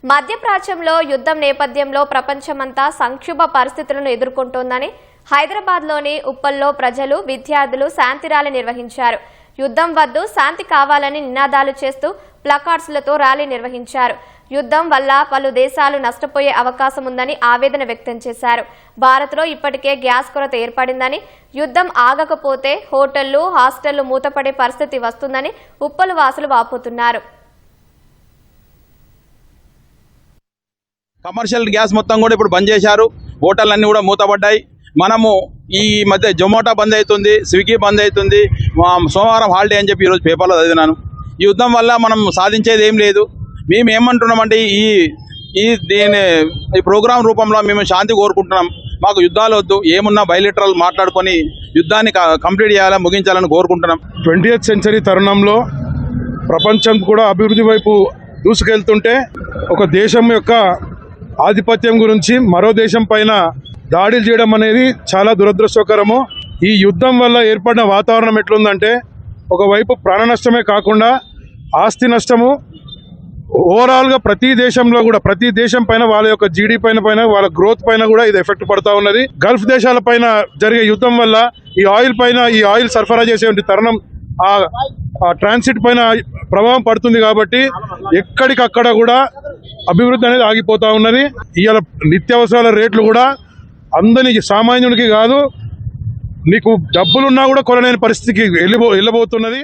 మధ్యప్రాచ్యంలో యుద్ధం నేపథ్యంలో ప్రపంచమంతా సంక్షోభ పరిస్థితులను ఎదుర్కొంటోందని హైదరాబాద్లోని ఉప్పల్లో ప్రజలు, విద్యార్థులు శాంతి ర్యాలీ నిర్వహించారు. యుద్ధం వద్దు, శాంతి కావాలని నినాదాలు చేస్తూ ప్లకార్డ్స్లతో ర్యాలీ నిర్వహించారు. యుద్ధం వల్ల పలు దేశాలు నష్టపోయే అవకాశం ఉందని ఆవేదన వ్యక్తం చేశారు. భారత్లో ఇప్పటికే గ్యాస్ కొరత ఏర్పడిందని, యుద్ధం ఆగకపోతే హోటళ్లు, హాస్టళ్లు మూతపడే పరిస్థితి వస్తుందని ఉప్పల్ వాసులు వాపోతున్నారు. కమర్షియల్ గ్యాస్ మొత్తం కూడా ఇప్పుడు బంద్ చేశారు. హోటళ్ళన్నీ కూడా మూతపడ్డాయి. మనము ఈ మధ్య జొమాటో బంద్ అవుతుంది, స్విగ్గీ బంద్ అవుతుంది. సోమవారం హాలిడే అని చెప్పి ఈరోజు పేపర్లో చదివినాను. ఈ యుద్ధం వల్ల మనం సాధించేది ఏం లేదు. మేము ఏమంటున్నామంటే ఈ ప్రోగ్రాం రూపంలో మేము శాంతి కోరుకుంటున్నాం. మాకు యుద్ధాలు వద్దు, ఏమున్నా బయలిటరల్ మాట్లాడుకొని యుద్ధాన్ని కంప్లీట్ చేయాలని, ముగించాలని కోరుకుంటున్నాం. 20th సెంచరీ తరుణంలో ప్రపంచం కూడా అభివృద్ధి వైపు దూసుకెళ్తుంటే ఒక దేశం యొక్క ఆధిపత్యం గురించి మరో దేశం పైన దాడులు చేయడం అనేది చాలా దురదృష్టకరము. ఈ యుద్ధం వల్ల ఏర్పడిన వాతావరణం ఎట్లుందంటే, ఒకవైపు ప్రాణ నష్టమే కాకుండా ఆస్తి నష్టము, ఓవరాల్గా ప్రతి దేశంలో కూడా ప్రతి దేశం పైన వాళ్ళ యొక్క జీడీ పైన వాళ్ళ గ్రోత్ పైన కూడా ఇది ఎఫెక్ట్ పడతా ఉన్నది. గల్ఫ్ దేశాల పైన జరిగే యుద్ధం వల్ల ఈ ఆయిల్ సరఫరా చేసే తరుణం ఆ ట్రాన్సిట్ పైన ప్రభావం పడుతుంది. కాబట్టి ఎక్కడికక్కడ కూడా అభివృద్ధి అనేది ఆగిపోతా ఉన్నది. ఇవాళ నిత్యావసరాల రేట్లు కూడా అందరికి, సామాన్యునికి కాదు, నీకు డబ్బులున్నా కూడా కొనలేని పరిస్థితికి వెళ్ళబోతున్నది.